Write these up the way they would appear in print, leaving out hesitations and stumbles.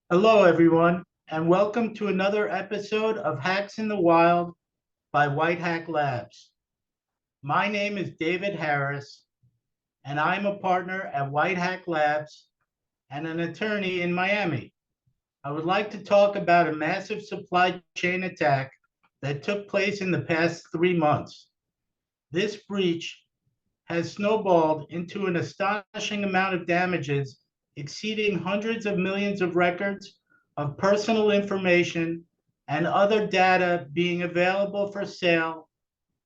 Hello, everyone, and welcome to another episode of Hacks in the Wild by White Hack Labs. My name is David Harris, and I'm a partner at White Hack Labs and an attorney in Miami. I would like to talk about a massive supply chain attack that took place in the past 3 months. This breach has snowballed into an astonishing amount of damages exceeding hundreds of millions of records of personal information and other data being available for sale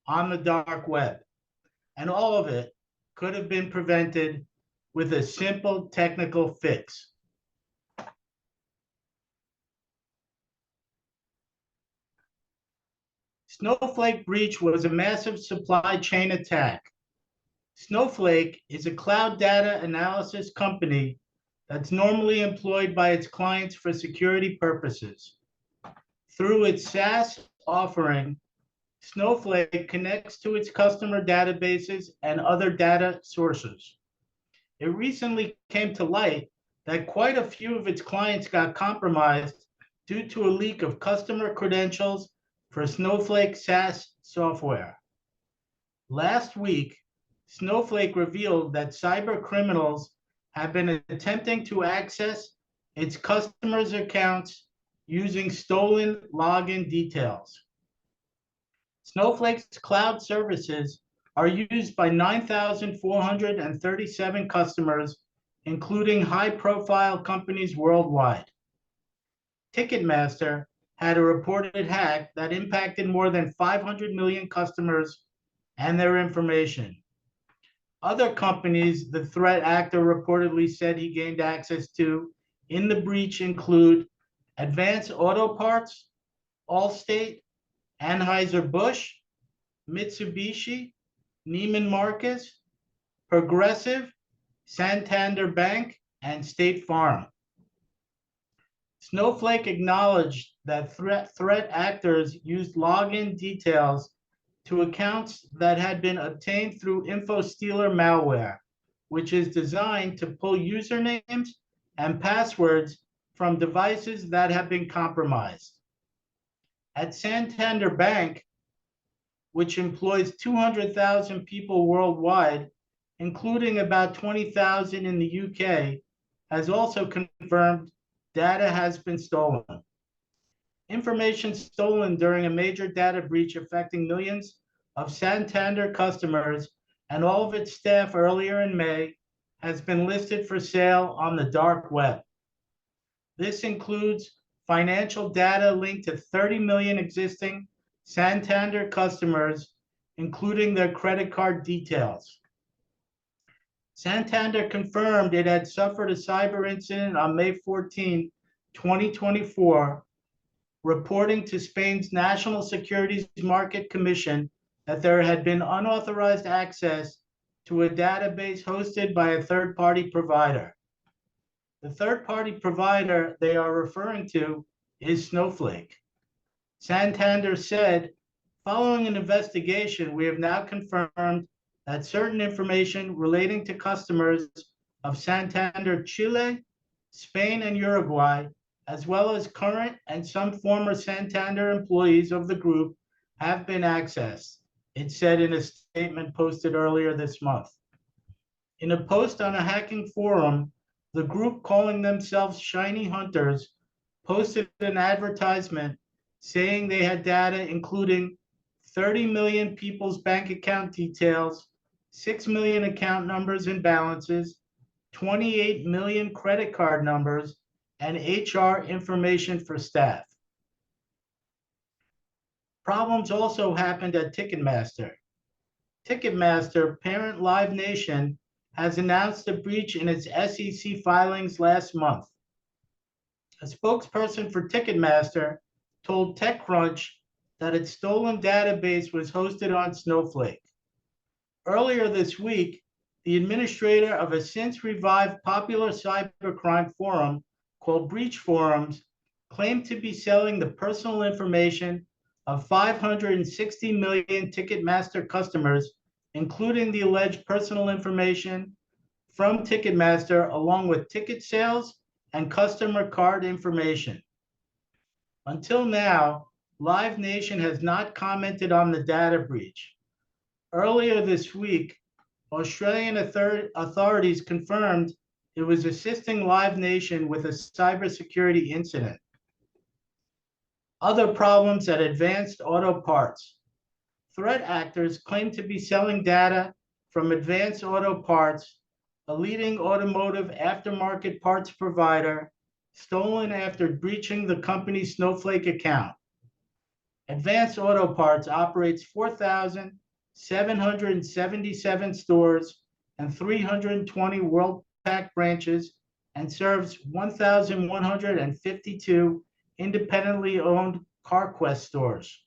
on the dark web. And all of it could have been prevented with a simple technical fix. Snowflake breach was a massive supply chain attack. Snowflake is a cloud data analysis company that's normally employed by its clients for security purposes. Through its SaaS offering, Snowflake connects to its customer databases and other data sources. It recently came to light that quite a few of its clients got compromised due to a leak of customer credentials for Snowflake SaaS software. Last week, Snowflake revealed that cyber criminals have been attempting to access its customers' accounts using stolen login details. Snowflake's cloud services are used by 9,437 customers, including high-profile companies worldwide. Ticketmaster had a reported hack that impacted more than 500 million customers and their information. Other companies the threat actor reportedly said he gained access to in the breach include Advance Auto Parts, Allstate, Anheuser-Busch, Mitsubishi, Neiman Marcus, Progressive, Santander Bank, and State Farm. Snowflake acknowledged that threat actors used login details to accounts that had been obtained through InfoStealer malware, which is designed to pull usernames and passwords from devices that have been compromised. At Santander Bank, which employs 200,000 people worldwide, including about 20,000 in the UK, has also confirmed data has been stolen. Information stolen during a major data breach affecting millions of Santander customers and all of its staff earlier in May has been listed for sale on the dark web. This includes financial data linked to 30 million existing Santander customers, including their credit card details. Santander confirmed it had suffered a cyber incident on May 14, 2024, reporting to Spain's National Securities Market Commission that there had been unauthorized access to a database hosted by a third-party provider. The third-party provider they are referring to is Snowflake. Santander said, following an investigation, we have now confirmed that certain information relating to customers of Santander Chile, Spain, and Uruguay, as well as current and some former Santander employees of the group, have been accessed, it said in a statement posted earlier this month. In a post on a hacking forum, the group calling themselves Shiny Hunters posted an advertisement saying they had data including 30 million people's bank account details, 6 million account numbers and balances, 28 million credit card numbers, and HR information for staff. Problems also happened at Ticketmaster. Ticketmaster, parent Live Nation, has announced a breach in its SEC filings last month. A spokesperson for Ticketmaster told TechCrunch that its stolen database was hosted on Snowflake. Earlier this week, the administrator of a since-revived popular cybercrime forum called Breach Forums claimed to be selling the personal information of 560 million Ticketmaster customers, including the alleged personal information from Ticketmaster, along with ticket sales and customer card information. Until now, Live Nation has not commented on the data breach. Earlier this week, Australian authorities confirmed it was assisting Live Nation with a cybersecurity incident. Other problems at Advanced Auto Parts. Threat actors claim to be selling data from Advanced Auto Parts, a leading automotive aftermarket parts provider, stolen after breaching the company's Snowflake account. Advanced Auto Parts operates 4,777 stores and 320 WorldPac branches and serves 1,152 independently owned CarQuest stores.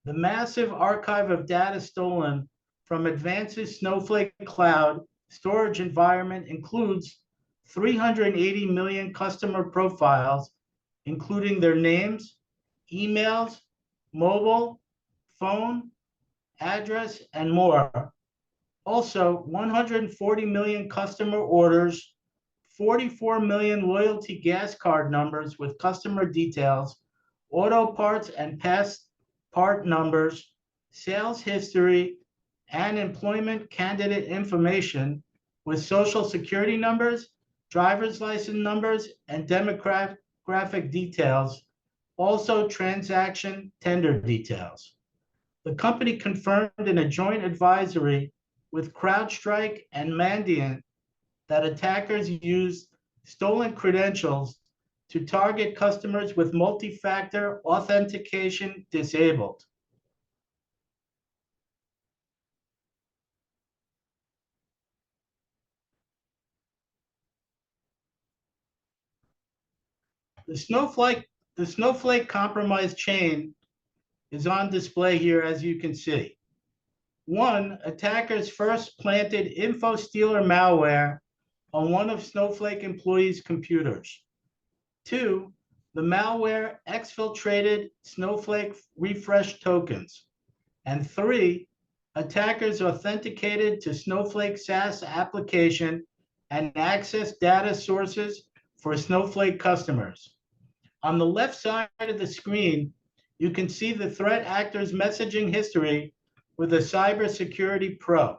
The massive archive of data stolen from Advance's Snowflake cloud storage environment includes 380 million customer profiles, including their names, emails, mobile, phone, address, and more. Also, 140 million customer orders, 44 million loyalty gas card numbers with customer details, auto parts and past part numbers, sales history, and employment candidate information with social security numbers, driver's license numbers, and demographic details, also transaction tender details. The company confirmed in a joint advisory with CrowdStrike and Mandiant that attackers used stolen credentials to target customers with multi-factor authentication disabled. The Snowflake compromise chain is on display here, as you can see. One, attackers first planted InfoStealer malware on one of Snowflake employees' computers. Two, the malware exfiltrated Snowflake refresh tokens. And three, attackers authenticated to Snowflake SaaS application and accessed data sources for Snowflake customers. On the left side of the screen, you can see the threat actor's messaging history with a cybersecurity pro.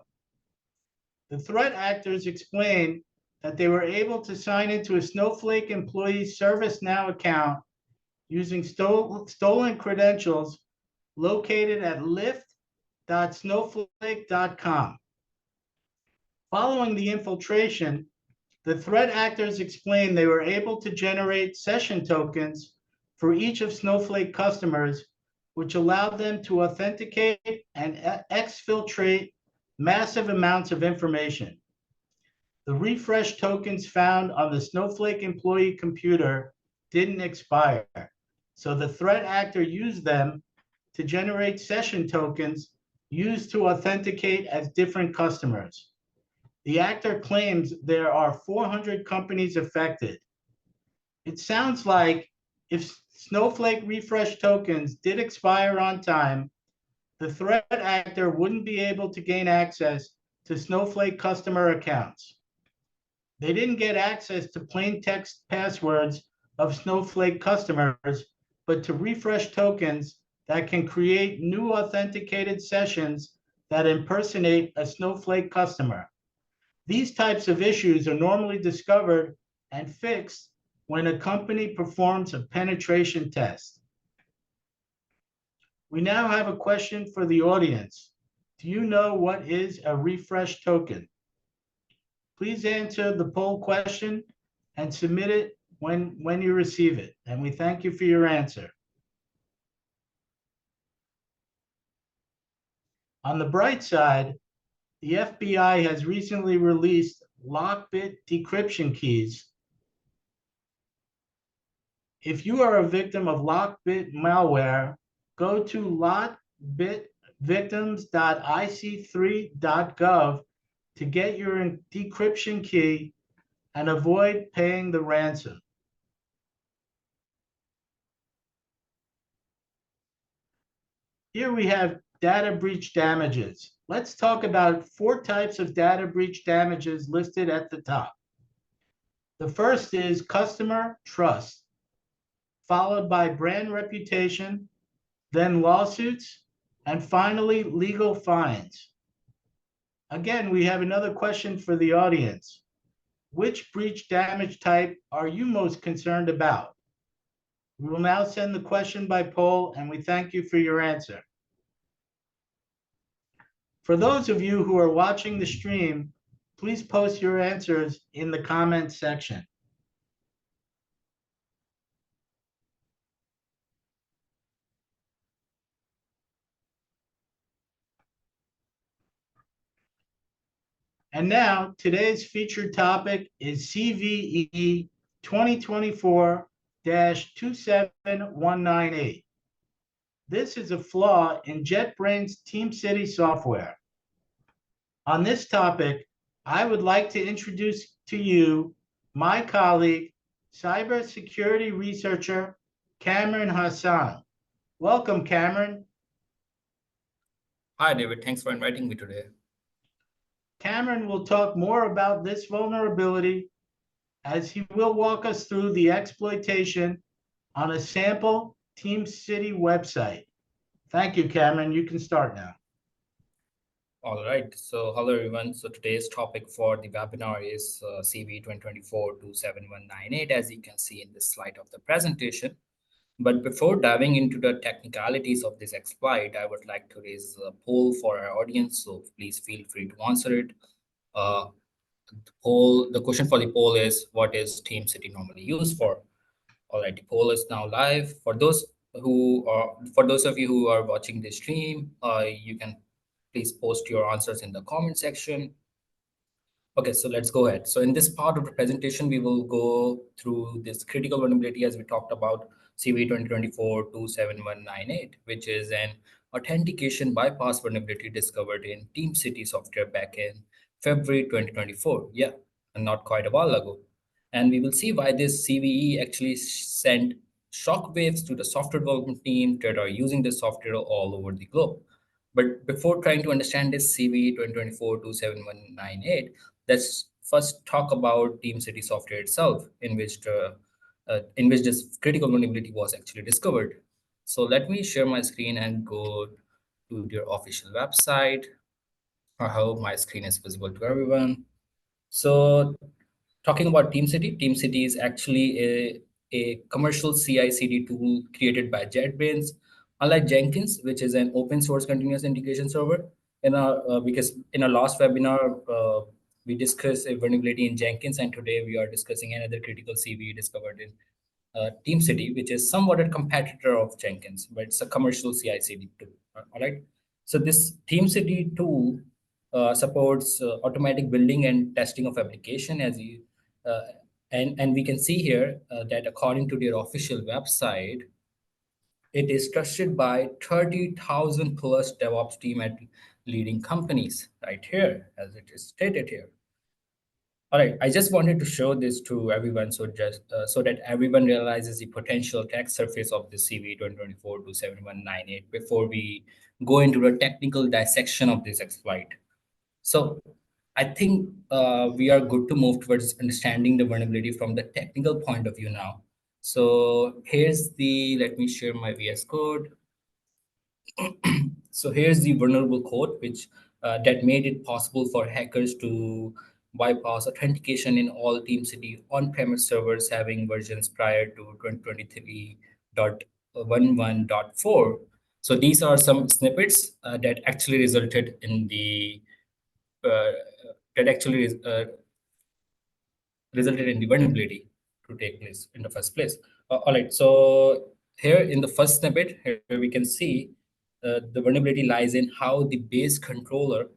The threat actors explain that they were able to sign into a Snowflake employee's ServiceNow account using stolen credentials located at lift.snowflake.com. Following the infiltration, the threat actors explained they were able to generate session tokens for each of Snowflake customers, which allowed them to authenticate and exfiltrate massive amounts of information. The refresh tokens found on the Snowflake employee computer didn't expire, so the threat actor used them to generate session tokens used to authenticate as different customers. The actor claims there are 400 companies affected. It sounds like if Snowflake refresh tokens did expire on time, the threat actor wouldn't be able to gain access to Snowflake customer accounts. They didn't get access to plain text passwords of Snowflake customers, but to refresh tokens that can create new authenticated sessions that impersonate a Snowflake customer. These types of issues are normally discovered and fixed when a company performs a penetration test. We now have a question for the audience. Do you know what is a refresh token? Please answer the poll question and submit it when you receive it, and we thank you for your answer. On the bright side, the FBI has recently released lockbit decryption keys. If you are a victim of lockbit malware, go to lockbitvictims.ic3.gov to get your decryption key and avoid paying the ransom. Here we have data breach damages. Let's talk about 4 types of data breach damages listed at the top. The first is customer trust, followed by brand reputation, then lawsuits, and finally legal fines. Again, we have another question for the audience. Which breach damage type are you most concerned about? We will now send the question by poll, and we thank you for your answer. For those of you who are watching the stream, please post your answers in the comments section. And now, today's featured topic is CVE 2024-27198. This is a flaw in JetBrains TeamCity software. On this topic, I would like to introduce to you my colleague, cybersecurity researcher, Cameron Hassan. Welcome, Cameron. Hi, David. Thanks for inviting me today. Cameron will talk more about this vulnerability as he will walk us through the exploitation on a sample TeamCity website. Thank you, Cameron. You can start now. All right. So, hello, everyone. So, today's topic for the webinar is CVE 2024-27198, as you can see in this slide of the presentation. But before diving into the technicalities of this exploit, I would like to raise a poll for our audience. So, please feel free to answer it. The question for the poll is, what is TeamCity normally used for? All right, the poll is now live. For those of you who are watching the stream, you can please post your answers in the comment section. Okay, so let's go ahead. So in this part of the presentation, we will go through this critical vulnerability as we talked about CVE 2024-27198, which is an authentication bypass vulnerability discovered in TeamCity software back in February 2024. Yeah, and not quite a while ago. And we will see why this CVE actually sent shockwaves to the software development team that are using this software all over the globe. But before trying to understand this CVE 2024-27198, let's first talk about TeamCity software itself, in which this critical vulnerability was actually discovered. So let me share my screen and go to their official website. I hope my screen is visible to everyone. So talking about TeamCity is actually a commercial CI/CD tool created by JetBrains. Unlike Jenkins, which is an open source continuous integration server, because in our last webinar, we discussed a vulnerability in Jenkins, and today we are discussing another critical CVE discovered in TeamCity, which is somewhat a competitor of Jenkins, but it's a commercial CI/CD tool. All right. So this TeamCity tool supports automatic building and testing of application, uh, and we can see here that according to their official website, it is trusted by 30,000 plus DevOps team at leading companies, right here, as it is stated here. All right, I just wanted to show this to everyone, so that everyone realizes the potential attack surface of the CVE 2024-27198 before we go into the technical dissection of this exploit. So I think we are good to move towards understanding the vulnerability from the technical point of view now. So let me share my VS Code. So here's the vulnerable code, which that made it possible for hackers to bypass authentication in all TeamCity on-premise servers having versions prior to 2023.11.4. So these are some snippets that actually resulted in the uh, that actually resulted in the vulnerability to take place in the first place. All right, so here in the first snippet, here we can see the vulnerability lies in how the base controller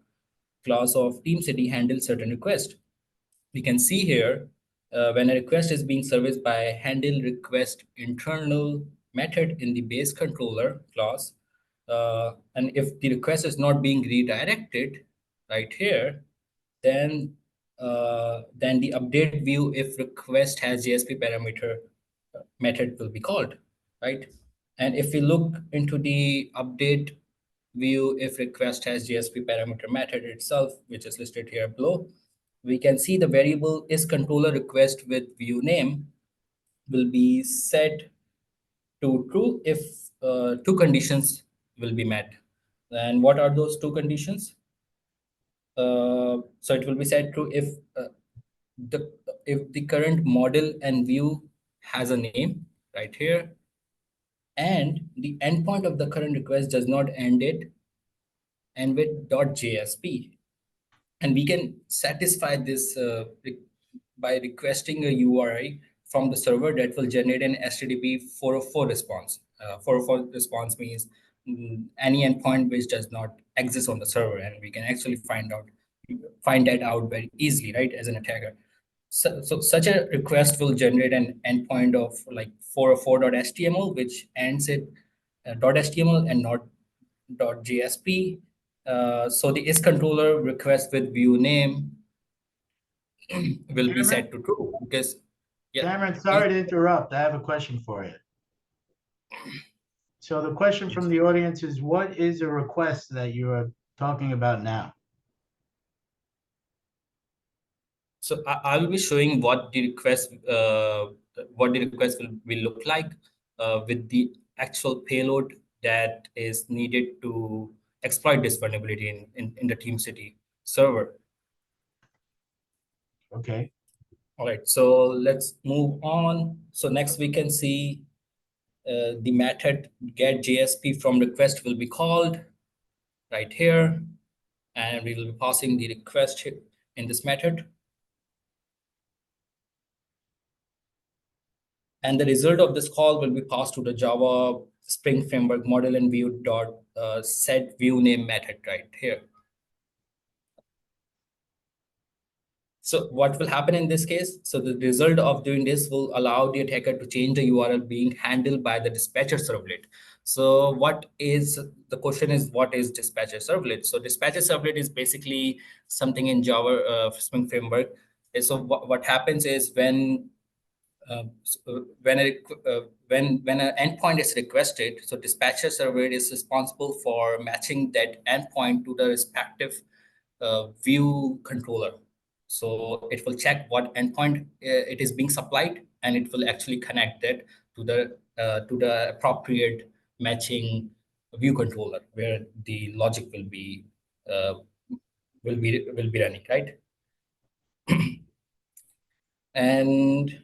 class of TeamCity handles certain requests. We can see here when a request is being serviced by a handle request internal method in the base controller class, and if the request is not being redirected right here, then then the update view if request has JSP parameter method will be called, right? And if we look into the update view if request has JSP parameter method itself, which is listed here below, we can see the variable is controller request with view name will be set to true if two conditions will be met. And what are those two conditions? So it will be set true the if the current model and view has a name right here, and the endpoint of the current request does not end with .jsp. And we can satisfy this by requesting a URI from the server that will generate an HTTP 404 response. 404 response means any endpoint which does not exist on the server, and we can actually find that out very easily, right, as an attacker. So such a request will generate an endpoint of like 404.html, which ends it .html and not .jsp. So the is controller request with view name will be Cameron, set to true because, yeah, Cameron, please. sorry to interrupt. I have a question for you. So the question from Yes. the audience is, what is a request that you are talking about now? So I will be showing what the request will look like with the actual payload that is needed to exploit this vulnerability in the TeamCity server. Okay. All right, so let's move on. So next we can see the method get JSP from request will be called right here, and we will be passing the request here in this method. And the result of this call will be passed to the Java Spring Framework model and view dot set view name method right here. So what will happen in this case? So the result of doing this will allow the attacker to change the URL being handled by the dispatcher servlet. So the question is, what is dispatcher servlet? So dispatcher servlet is basically something in Java Spring Framework. So what happens is when an endpoint is requested, so dispatcher servlet is responsible for matching that endpoint to the respective view controller. So it will check what endpoint it is being supplied, and it will actually connect it to the appropriate matching view controller where the logic uh, will be running, right? And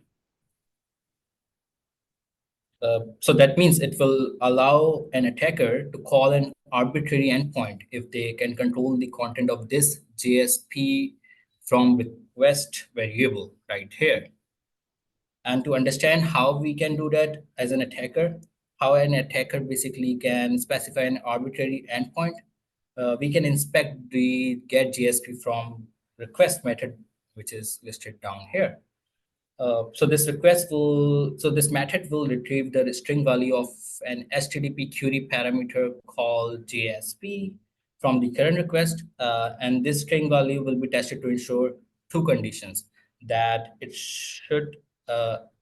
so that means it will allow an attacker to call an arbitrary endpoint if they can control the content of this JSP from request variable right here. And to understand how we can do that as an attacker, how an attacker basically can specify an arbitrary endpoint, we can inspect the get JSP from request method, which is listed down here. So this method will retrieve the string value of an HTTP query parameter called JSP from the current request, and this string value will be tested to ensure two conditions: that it should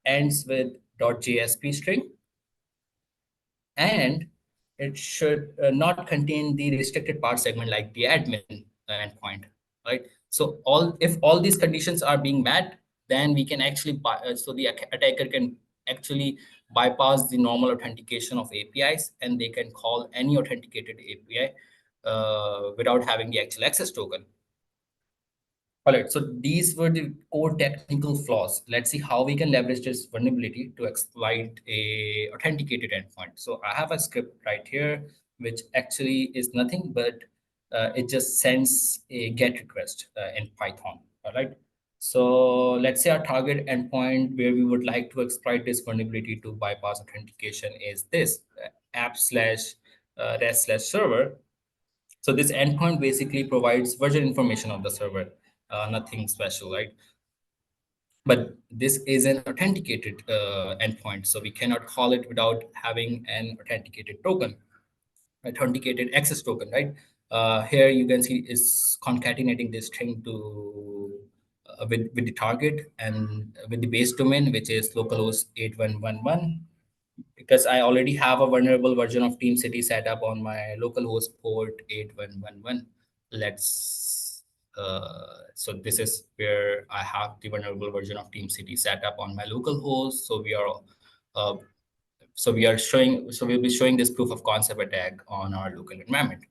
ends with .jsp string, and it should not contain the restricted part segment like the admin endpoint, right? So if all these conditions are being met, then we can actually so the attacker can actually bypass the normal authentication of APIs, and they can call any authenticated API without having the actual access token. All right, so these were the core technical flaws. Let's see how we can leverage this vulnerability to exploit a authenticated endpoint. So I have a script right here, which actually is nothing but it just sends a GET request in Python. All right. So let's say our target endpoint where we would like to exploit this vulnerability to bypass authentication is this app/rest/server. So this endpoint basically provides version information of the server, nothing special, right? But this is an authenticated endpoint, so we cannot call it without having an authenticated token, authenticated access token, right? Here you can see is concatenating this string to with the target and with the base domain, which is localhost 8111. Because I already have a vulnerable version of TeamCity set up on my localhost port 8111. Let's So this is where I have the vulnerable version of TeamCity set up on my local host. Uh, so we'll be showing this proof of concept attack on our local environment.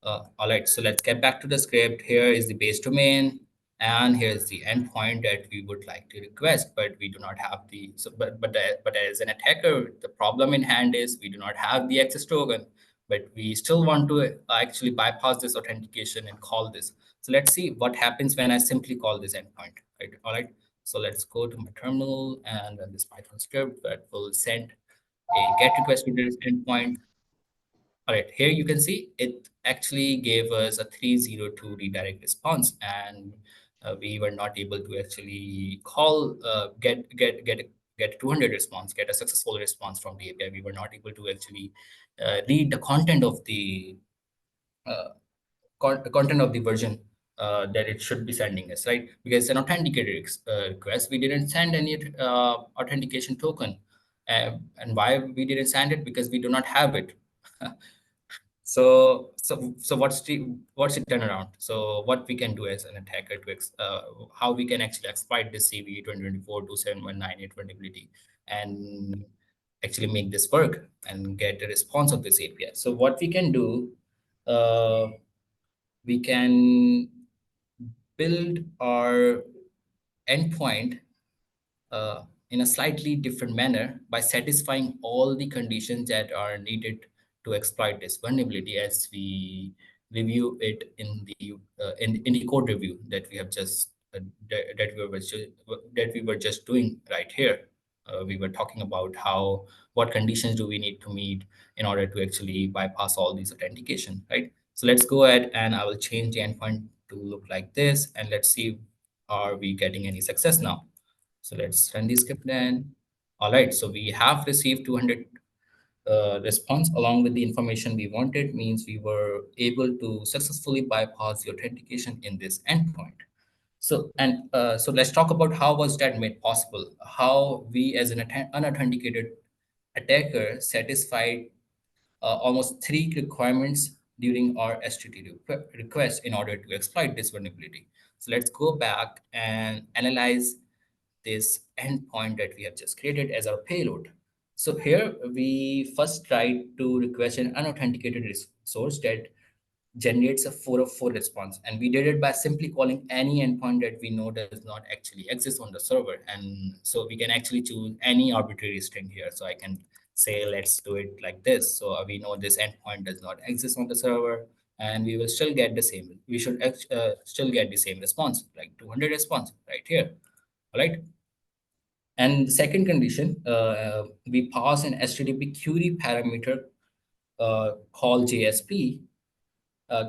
All right, so let's get back to the script. Here is the base domain, and here's the endpoint that we would like to request, but we do not have the, so, but as an attacker, the problem in hand is we do not have the access token, but we still want to actually bypass this authentication and call this. So let's see what happens when I simply call this endpoint, right? All right, so let's go to my terminal and run this Python script that will send a get request to this endpoint. All right, here you can see it actually gave us a 302 redirect response, and we were not able to actually call get 200 response, get a successful response from the API. We were not able to actually read the content of the uh, content of the version that it should be sending us, right? Because an authenticated request, we didn't send any authentication token, and why we didn't send it? Because we do not have it. So what's the turnaround? So what we can do as an attacker to how we can actually exploit this CVE 2024-27198 vulnerability and actually make this work and get a response of this API. So what we can do, uh, we can build our endpoint in a slightly different manner by satisfying all the conditions that are needed to exploit this vulnerability, as we review it in the code review that we have just that we were just doing right here. We were talking about how what conditions do we need to meet in order to actually bypass all these authentication, right? So let's go ahead and I will change the endpoint to look like this, and let's see, are we getting any success now? So let's run the script then. All right, so we have received 200 response along with the information we wanted, means we were able to successfully bypass the authentication in this endpoint. So let's talk about how was that made possible, how we as an unauthenticated attacker satisfied almost three requirements during our STT request in order to exploit this vulnerability. So let's go back and analyze this endpoint that we have just created as our payload. So here we first try to request an unauthenticated resource that generates a 404 response. And we did it by simply calling any endpoint that we know does not actually exist on the server. And so we can actually choose any arbitrary string here. So I can say, let's do it like this. So we know this endpoint does not exist on the server, and we will still get the same. We should still get the same response, like 200 response right here. All right. And the second condition, we pass an HTTP query parameter called JSP,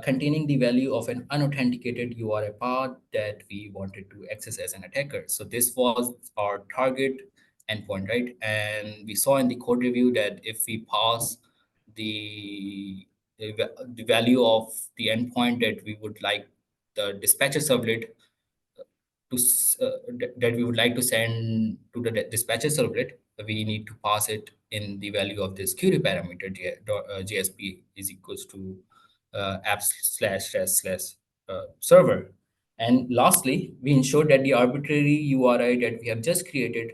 containing the value of an unauthenticated URI path that we wanted to access as an attacker. So this was our target endpoint, right? And we saw in the code review that if we pass the, the value of the endpoint that we would like the dispatcher servlet that we would like to send to the dispatcher servlet, we need to pass it in the value of this query parameter. JSP is equals to apps slash server. And lastly, we ensure that the arbitrary URI that we have just created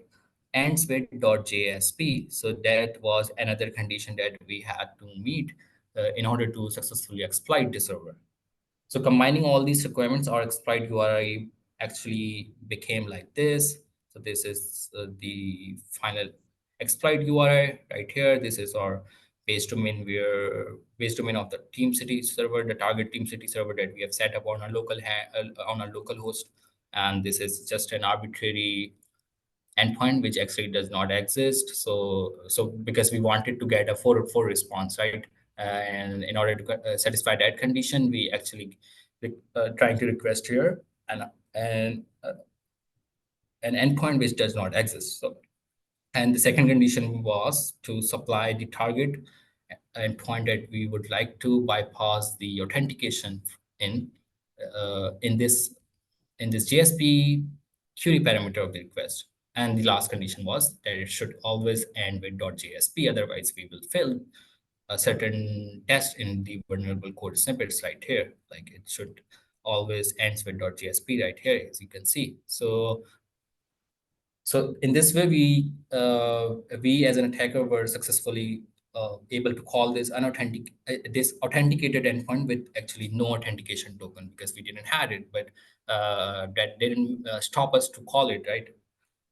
ends with .jsp. So that was another condition that we had to meet in order to successfully exploit the server. So combining all these requirements, our exploit URI actually became like this. So this is the final exploit URI right here. This is our base domain, where base domain of the TeamCity server, the target TeamCity server that we have set up on our on our local host. And this is just an arbitrary endpoint which actually does not exist. So because we wanted to get a 404 response, right? And in order to satisfy that condition, we actually trying to request here and an endpoint which does not exist. So, and the second condition was to supply the target endpoint that we would like to bypass the authentication in in this JSP query parameter of the request. And the last condition was that it should always end with .jsp, otherwise we will fail a certain test in the vulnerable code snippets right here. Like it should always ends with .jsp right here, as you can see. So in this way, we as an attacker were successfully able to call this authenticated endpoint with actually no authentication token, because we didn't have it, but that didn't stop us to call it, right?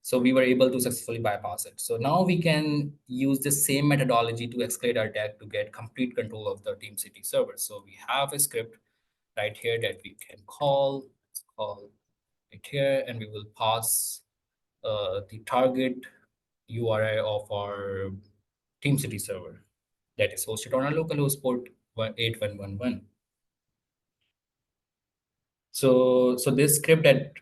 So we were able to successfully bypass it. So now we can use the same methodology to escalate our attack to get complete control of the TeamCity server. So we have a script right here that we can call. Let's call right here, and we will pass the target URI of our TeamCity server that is hosted on our localhost port 8111. So this script that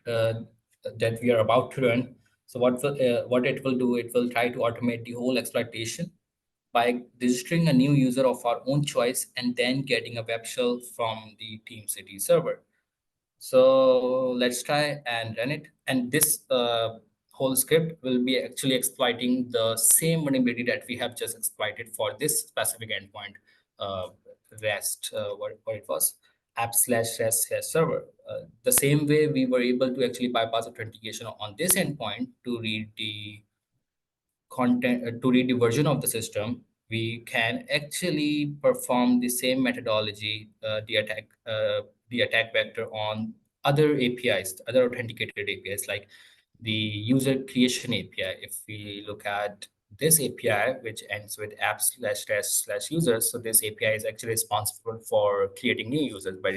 we are about to run, so what it will do, it will try to automate the whole exploitation by registering a new user of our own choice and then getting a web shell from the TeamCity server. So let's try and run it. And this whole script will be actually exploiting the same vulnerability that we have just exploited for this specific endpoint, uh, REST, what it was, app/rest server. The same way we were able to actually bypass authentication on this endpoint to read the content, to read the version of the system, we can actually perform the same methodology, the attack vector on other APIs, other authenticated APIs, like the user creation API. If we look at this API, which ends with app/rest/users, so this API is actually responsible for creating new users, but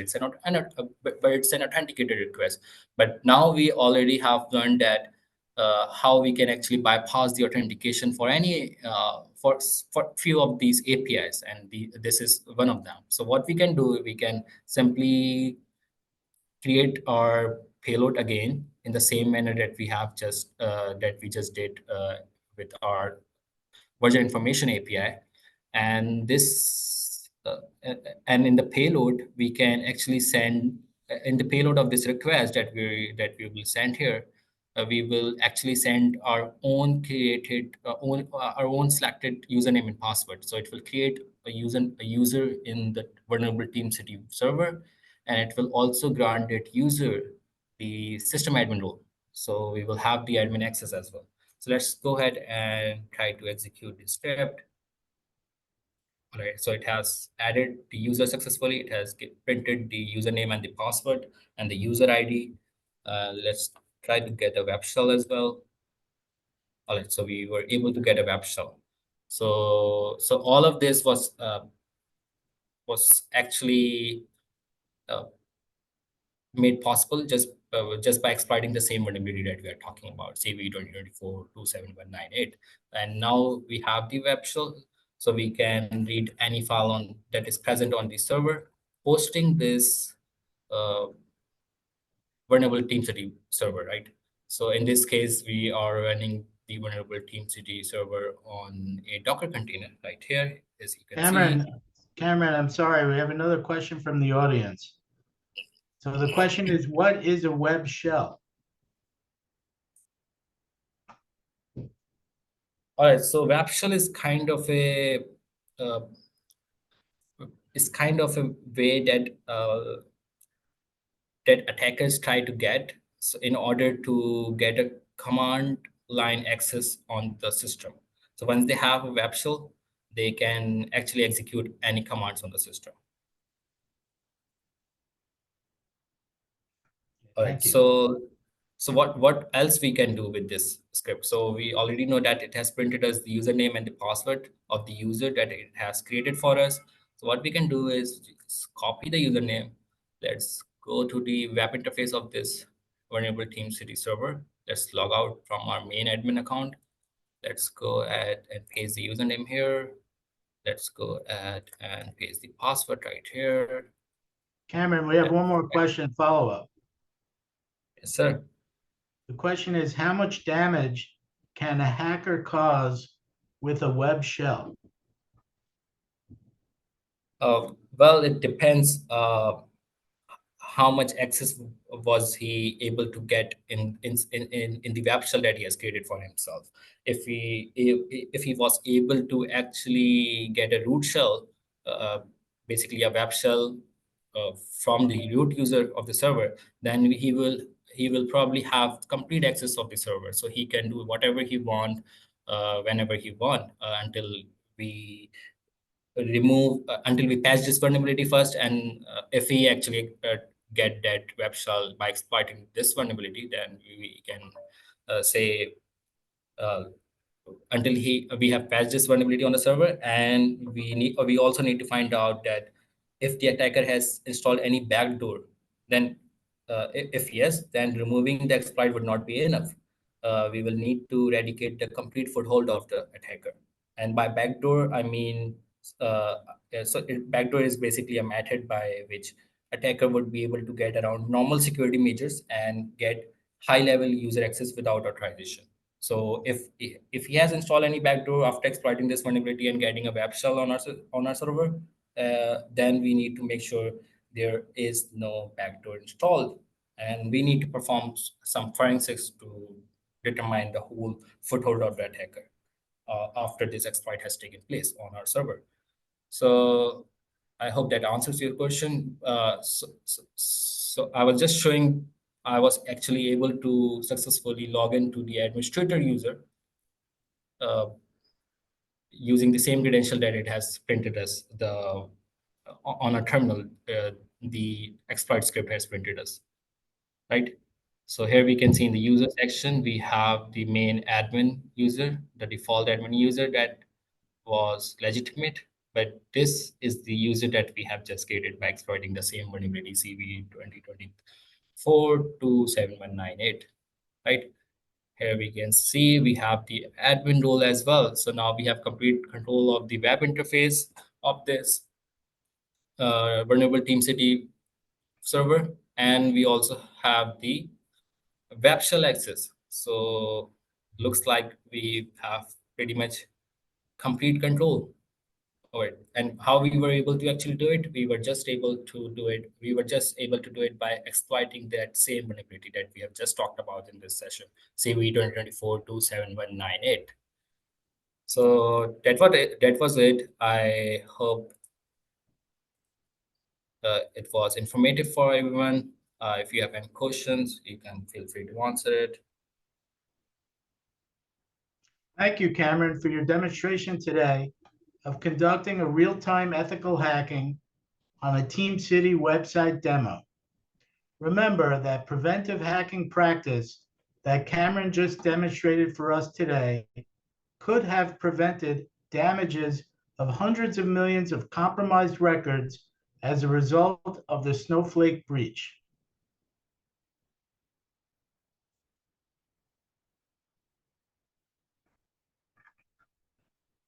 but it's an authenticated request. But now we already have learned that how we can actually bypass the authentication for any for few of these APIs, and this is one of them. So what we can do, we can simply create our payload again in the same manner that we just did with our version information API, and this and in the payload we can actually send in the payload of this request that we will send here. We will actually send our own created our own selected username and password. So it will create a user in the vulnerable TeamCity server, and it will also grant that user the system admin role. So we will have the admin access as well. So let's go ahead and try to execute this script. All right, so it has added the user successfully. It has printed the username and the password and the user ID. Let's try to get a web shell as well. All right, so we were able to get a web shell. So all of this was actually uh, made possible just by exploiting the same vulnerability that we are talking about, CVE-2014-27198. And now we have the web shell, so we can read any file that is present on the server, hosting this uh, vulnerable TeamCity server, right? So in this case, we are running the vulnerable TeamCity server on a Docker container right here, as you can see. Cameron, I'm sorry, we have another question from the audience. So the question is, what is a web shell? All right, so web shell uh, is kind of a way that attackers try to get, so in order to get a command line access on the system. So once they have a web shell, they can actually execute any commands on the system. All right, Thank you. so what else we can do with this script? So we already know that it has printed us the username and the password of the user that it has created for us. So what we can do is just copy the username. Let's go to the web interface of this vulnerable TeamCity server. Let's log out from our main admin account. Let's go ahead and paste the username here. Let's go ahead and paste the password right here. Cameron, we have one more question, follow-up. Yes, sir. The question is, how much damage can a hacker cause with a web shell? Well, it depends how much access was he able to get in the web shell that he has created for himself. If he was able to actually get a root shell, uh, basically a web shell from the root user of the server, then he will probably have complete access of the server, so he can do whatever he want whenever he want until we until we patch this vulnerability first. And if we actually get that web shell by exploiting this vulnerability, then we can say uh, until we have patched this vulnerability on the server. And we also need to find out that if the attacker has installed any backdoor, then if yes, then removing the exploit would not be enough. We will need to eradicate the complete foothold of the attacker. And by backdoor, I mean, backdoor is basically a method by which attacker would be able to get around normal security measures and get high level user access without authorization. So if he has installed any backdoor after exploiting this vulnerability and getting a web shell on our server, then we need to make sure there is no backdoor installed, and we need to perform some forensics to determine the whole foothold of the attacker after this exploit has taken place on our server. So I hope that answers your question. So I was just showing, I was actually able to successfully log into the administrator user uh, using the same credential that it has printed as on a terminal. The exploit script has printed us, right? So here we can see in the user section, we have the main admin user, the default admin user that was legitimate, but this is the user that we have just created by exploiting the same vulnerability CVE-2014-27198, right? Here we can see we have the admin role as well. So now we have complete control of the web interface of this vulnerable TeamCity server, and we also have the web shell access. So looks like we have pretty much complete control over it. And how we were able to actually do it, we were just able to do it. We were just able to do it by exploiting that same vulnerability that we have just talked about in this session, CVE 2024-27198. So that was it. I hope it was informative for everyone. If you have any questions, you can feel free to answer it. Thank you, Cameron, for your demonstration today of conducting a real-time ethical hacking on a TeamCity website demo. Remember that preventive hacking practice that Cameron just demonstrated for us today could have prevented damages of hundreds of millions of compromised records as a result of the Snowflake breach.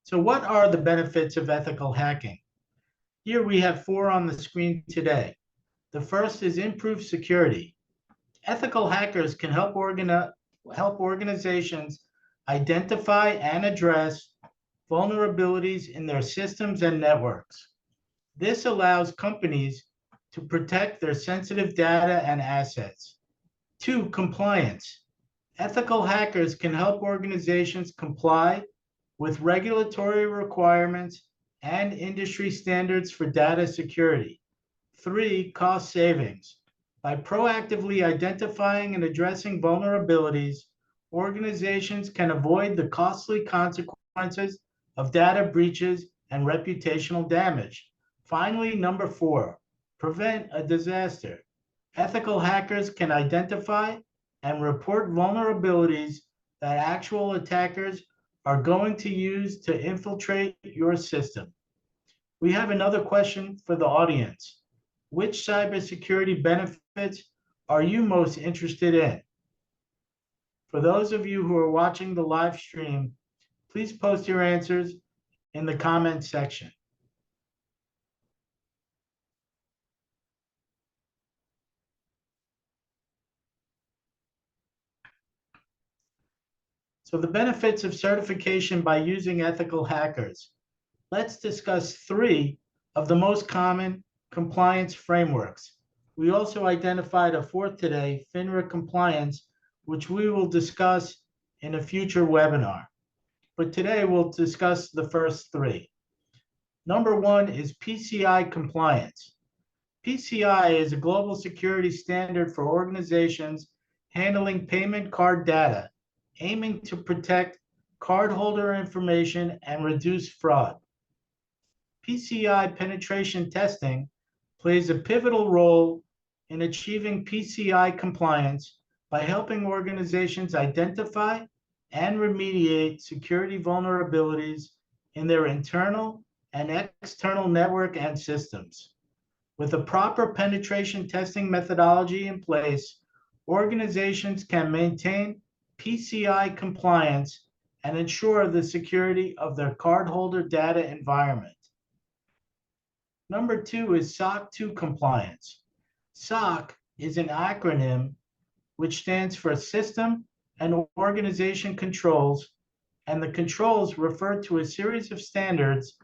So what are the benefits of ethical hacking? Here we have 4 on the screen today. The first is improved security. Ethical hackers can help organizations identify and address vulnerabilities in their systems and networks. This allows companies to protect their sensitive data and assets. 2, compliance. Ethical hackers can help organizations comply with regulatory requirements and industry standards for data security. 3, cost savings. By proactively identifying and addressing vulnerabilities, organizations can avoid the costly consequences of data breaches and reputational damage. Finally, number 4, prevent a disaster. Ethical hackers can identify and report vulnerabilities that actual attackers are going to use to infiltrate your system. We have another question for the audience. Which cybersecurity benefits are you most interested in? For those of you who are watching the live stream, please post your answers in the comment section. So the benefits of certification by using ethical hackers. Let's discuss 3 of the most common compliance frameworks. We also identified a 4th today, FINRA compliance, which we will discuss in a future webinar. But today we'll discuss the first 3. Number 1 is PCI compliance. PCI is a global security standard for organizations handling payment card data, aiming to protect cardholder information and reduce fraud. PCI penetration testing plays a pivotal role in achieving PCI compliance by helping organizations identify and remediate security vulnerabilities in their internal and external network and systems. With a proper penetration testing methodology in place, organizations can maintain PCI compliance and ensure the security of their cardholder data environment. Number two is SOC 2 compliance. SOC is an acronym which stands for System and Organization Controls, and the controls refer to a series of standards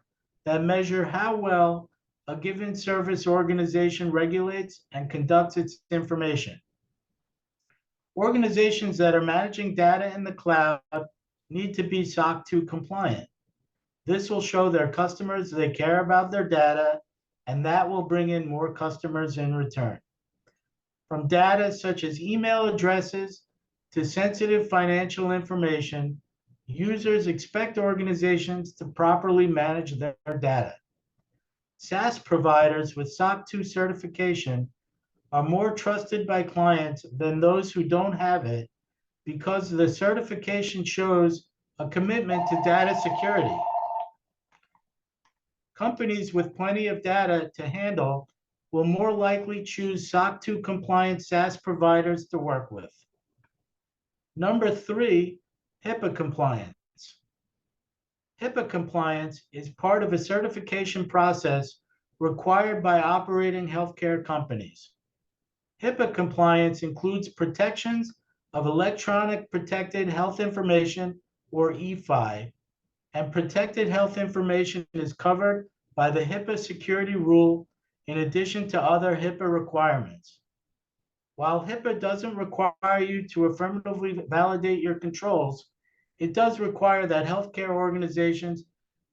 that measure how well a given service organization regulates and conducts its information. Organizations that are managing data in the cloud need to be SOC 2 compliant. This will show their customers they care about their data, and that will bring in more customers in return. From data such as email addresses to sensitive financial information, users expect organizations to properly manage their data. SaaS providers with SOC 2 certification are more trusted by clients than those who don't have it because the certification shows a commitment to data security. Companies with plenty of data to handle will more likely choose SOC 2 compliant SaaS providers to work with. Number three, HIPAA compliance. HIPAA compliance is part of a certification process required by operating healthcare companies. HIPAA compliance includes protections of electronic protected health information, or EFI, and protected health information is covered by the HIPAA security rule in addition to other HIPAA requirements. While HIPAA doesn't require you to affirmatively validate your controls, it does require that healthcare organizations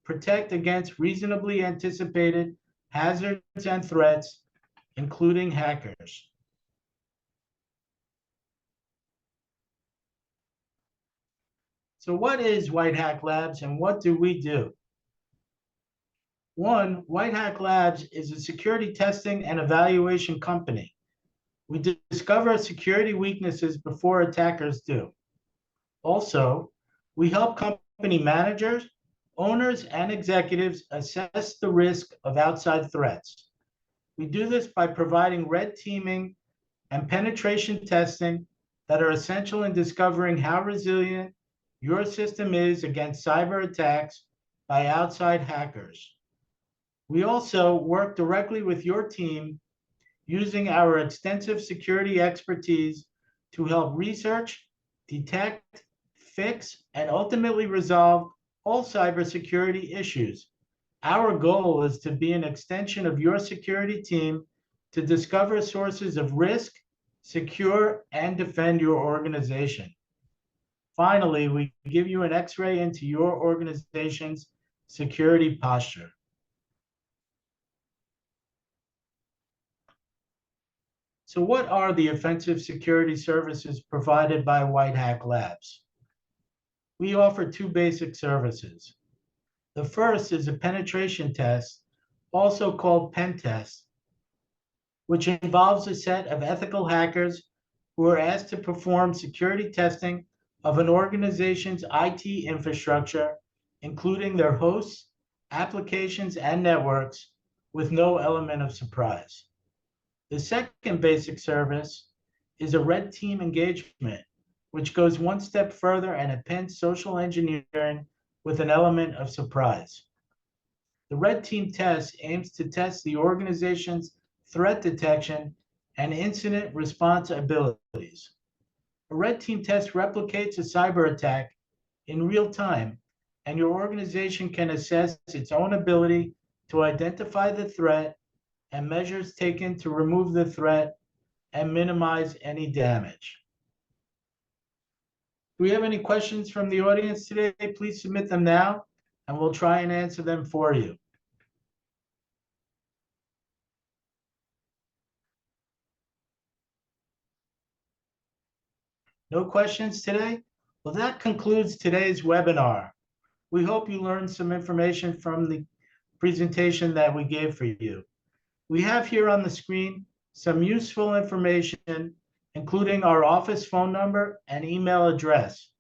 protect against reasonably anticipated hazards and threats, including hackers. So what is White Hat Labs and what do we do? One, White Hat Labs is a security testing and evaluation company. We discover security weaknesses before attackers do. Also, we help company managers, owners, and executives assess the risk of outside threats. We do this by providing red teaming and penetration testing that are essential in discovering how resilient your system is against cyber attacks by outside hackers. We also work directly with your team using our extensive security expertise to help research, detect, fix, and ultimately resolve all cybersecurity issues. Our goal is to be an extension of your security team to discover sources of risk, secure, and defend your organization. Finally, we give you an X-ray into your organization's security posture. So what are the offensive security services provided by White Hat Labs? We offer two basic services. The first is a penetration test, also called pen test, which involves a set of ethical hackers who are asked to perform security testing of an organization's IT infrastructure, including their hosts, applications, and networks, with no element of surprise. The second basic service is a red team engagement, which goes one step further and appends social engineering with an element of surprise. The red team test aims to test the organization's threat detection and incident response abilities. A red team test replicates a cyber attack in real time, and your organization can assess its own ability to identify the threat and measures taken to remove the threat and minimize any damage. Do we have any questions from the audience today? Please submit them now, and we'll try and answer them for you. No questions today? Well, that concludes today's webinar. We hope you learned some information from the presentation that we gave for you. We have here on the screen some useful information, including our office phone number and email address.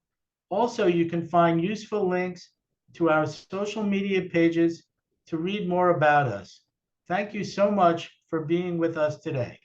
Also, you can find useful links to our social media pages to read more about us. Thank you so much for being with us today.